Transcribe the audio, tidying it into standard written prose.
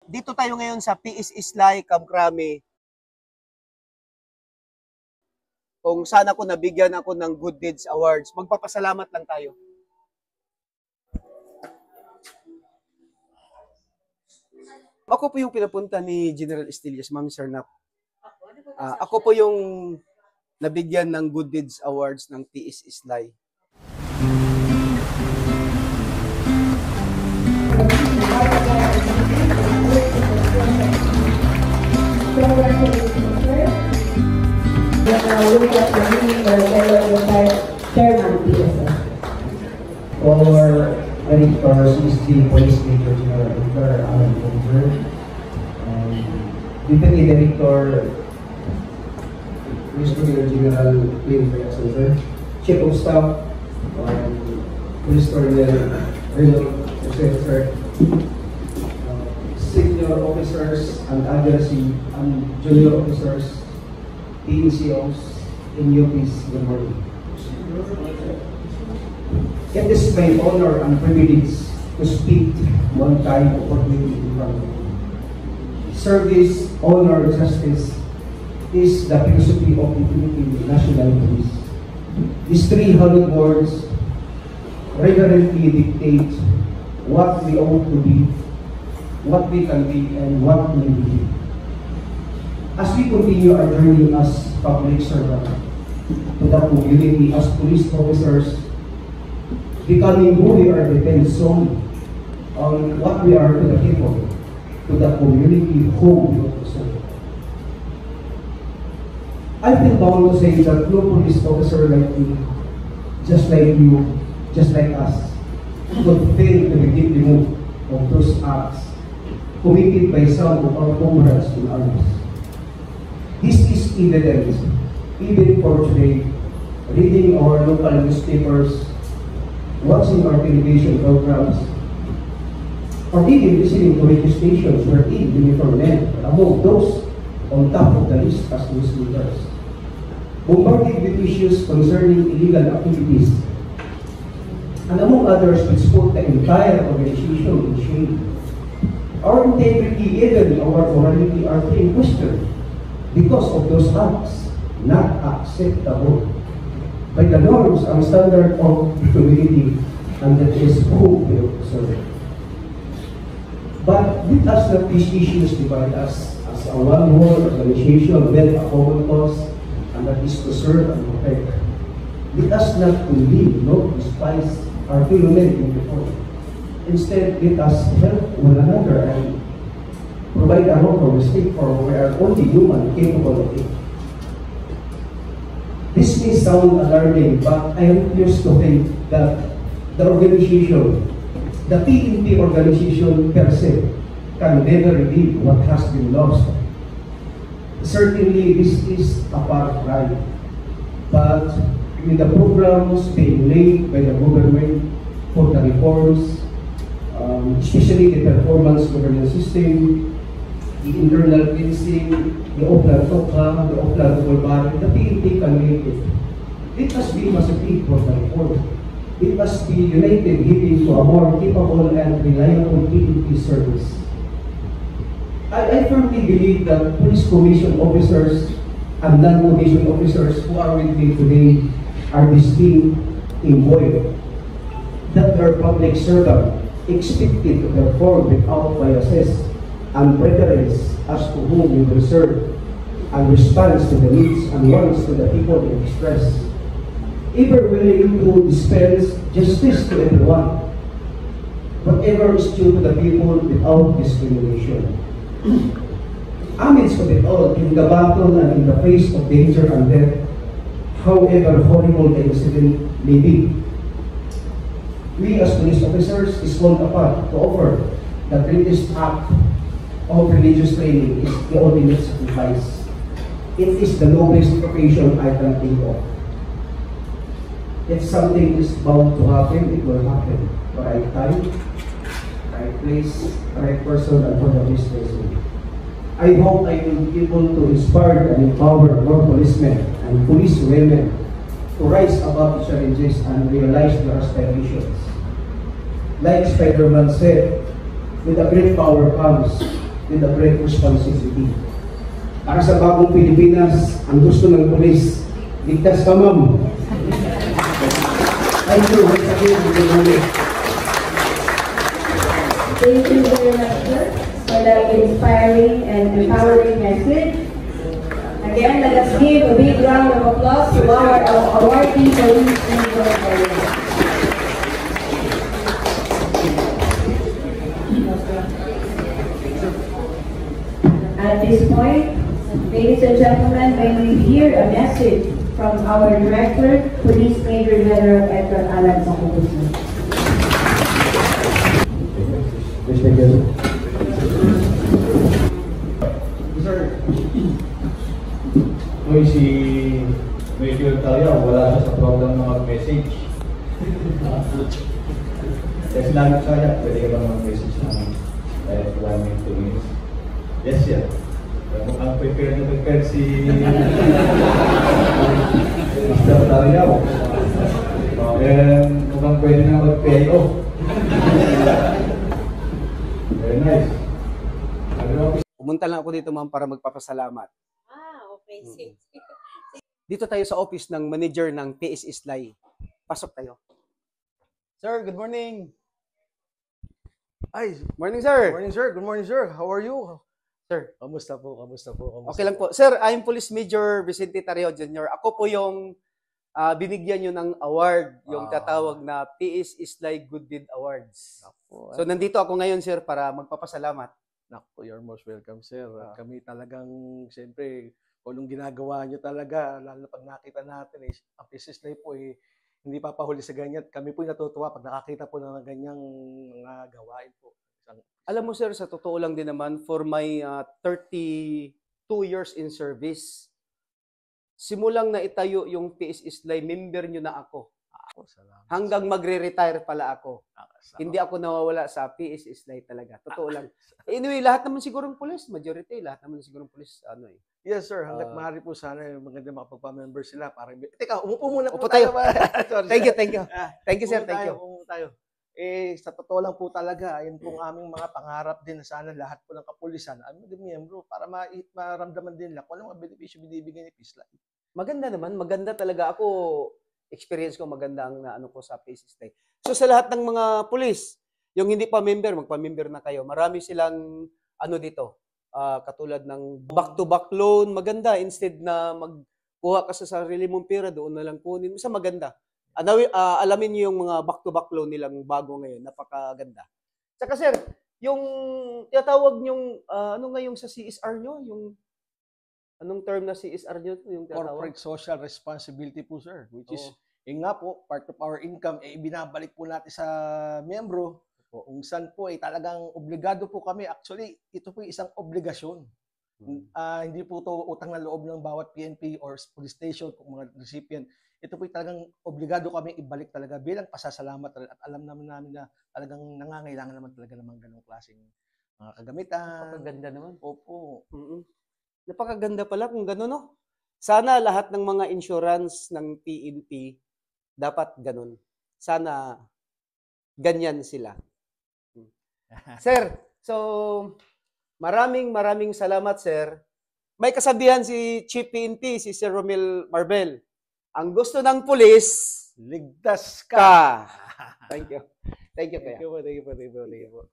Dito tayo ngayon sa P.S. Islay, Kamkrami. Kung saan ako nabigyan ako ng Good Deeds Awards. Magpapasalamat lang tayo. Ako po yung pinapunta ni General Estillas, Ma'am Sir Nap. Ako po yung nabigyan ng Good Deeds Awards ng P.S. Islay. Our editors is the Police Major General Editor, Alan Bolger, and Deputy Director, Police Major General Clint Center, Chief of Staff, Police Colonel Reno Joseph, Senior Officers and Agency and Junior Officers, PNCOs, and UPs, good morning. It is my honor and privilege to speak one time opportunity in front of you. Service, honor, justice is the philosophy of the Philippine National Police. These 300 words reverently dictate what we ought to be, what we can be, and what we will be. As we continue our journey as public servants to the community as police officers, becoming who we are depends solely on what we are to the people, to the community whom we want to serve. I feel bound to say that no police officer like me, just like you, just like us, could fail to be deeply moved of those acts committed by some of our comrades in arms. This is evident even for today, reading our local newspapers, watching our television programs, or even listening to radio stations wherein uniformed men are among those on top of the list as news leaders, bombarded with issues concerning illegal activities, and among others which put the entire organization in shame. Our integrity, even our morality, are being questioned because of those acts not acceptable by the norms and standard of the community, and that is who we serve. But let us not these issues divide us as a one whole organization with a common cause, and that is to serve and protect. Let us not believe, nor despise our fellow men in the world. Instead, let us help one another and provide a hope for respect, for we are only human capable of it. This may sound alarming, but I refuse to think that the organization, the PNP organization per se, can never redeem what has been lost. Certainly, this is a far cry, but with the programs being laid by the government for the reforms, especially the performance governance system, the internal cleansing, the Oplan Tokha, the Oplan Bulbar, the PNP can make it. It must be massive for the reform. It must be united, giving to a more capable and reliable PNP service. I firmly believe that police commission officers and non-commissioned officers who are with me today are distinct in void, that their public servant expected to perform without biases and preference as to whom we will serve, and responds to the needs and wants to the people in distress, ever willing to dispense justice to everyone, whatever is due to the people without discrimination. Amidst of it all, in the battle and in the face of danger and death, however horrible the incident may be, we as police officers is called upon to offer the greatest act of religious training is the ultimate sacrifice. It is the noblest occasion I can think of. If something is bound to happen, it will happen. The right time, right place, right person, and for the best reason. I hope I will be able to inspire and empower more policemen and police women to rise above the challenges and realize their aspirations. Like Spider-Man said, with a great power comes with a great responsibility. Para sa bagong Pilipinas, ang gusto ng pulis, ligtas ka, ma'am. Thank you. Thank you very much, sir, for that inspiring and empowering message. Again, let us give a big round of applause to our awardee police major area. At this point, ladies and gentlemen, may we hear a message from our Director, Police Major General Edgar Alan Sacobuso. Sir, Uy, si Major Talia, wala siya sa program ng mag-message. Kaya sinabi ko sa kanya, pwede ka ba mag-message namin? Kahit 1 minute, 2 minutes. Yes, sir. Mukhang prepare na prepare si Mr. Talia. And mukhang pwede na mag-pay off. Very nice. Pumunta lang ako dito, ma'am, para magpapasalamat. Okay, sige. Dito tayo sa office ng manager ng PS Islay. Pasok tayo. Sir, good morning. Ay, Morning, sir. morning sir. Good morning sir. How are you? Sir, Kamusta po? Kamusta po? Kamusta okay lang po. Sir, I'm Police Major Vicente Tareo Jr. Ako po yung binigyan nyo ng award, yung tatawag na PS Islay Good Deed Awards. Po? So, nandito ako ngayon, sir, para magpapasalamat. Naku, you're most welcome sir. At kami talagang, siyempre, kung anong ginagawa nyo talaga, lalo na pag nakita natin, ang PSS Life po hindi papahuli sa ganyan. Kami po natutuwa pag nakakita po ng ganyang mga gawain po. Alam mo, sir, sa totoo lang din naman, for my 32 years in service, simulang na itayo yung PS Islay, member nyo na ako. Salamat. Hanggang magre-retire pala ako. Salamat. Hindi ako nawawala sa PS Islay talaga. Totoo lang. Anyway, lahat naman sigurong pulis, majority, lahat naman sigurong pulis, Yes sir, hanggat maaari po sana maganda makapagpa-member sila. Teka, umupo muna po Upo tayo. Sorry, Thank you, sir. thank you. Thank you, sir, thank you. Umupo tayo. Sa totoo lang po talaga, ayun pong aming mga pangarap din na sana lahat po ng kapulisan, aming miyembro, para maramdaman din nila kung ano mga benepisyo binibigay ni Peace Life. Maganda naman, maganda talaga. Ako, experience ko maganda ang naano ko sa PS Islay. So sa lahat ng mga pulis, yung hindi pa member, magpa-member na kayo. Marami silang dito, katulad ng back-to-back loan, maganda. Instead na magkuha ka sa sarili mong pera, doon na lang kunin. Isa maganda. Alamin niyo yung mga back-to-back loan nilang bago ngayon. Napakaganda. Saka sir, yung tinatawag yung, ano nga yung sa CSR nyo? Yung, anong term na CSR nyo? Yung tinatawag? Corporate Social Responsibility po sir, which is, yun nga po, part of our income, ibinabalik po natin sa miyembro. Kung saan po talagang obligado po kami. Actually, ito po isang obligasyon. Hindi po ito utang na loob ng bawat PNP or police station kung mga recipient. Ito po talagang obligado kami ibalik talaga bilang pasasalamat rin. At alam naman namin na talagang nangangailangan naman talaga ng mga ganong klaseng mga kagamitan. Napakaganda naman. Opo. Napakaganda pala kung gano'n, no? Sana lahat ng mga insurance ng PNP dapat ganun. Sana ganyan sila. Sir, so maraming salamat, sir. May kasabihan si Chief PNP, si Sir Romel Marbel. Ang gusto ng pulis, Ligtas ka. ka. Thank you. Thank you, Thank kaya. you po.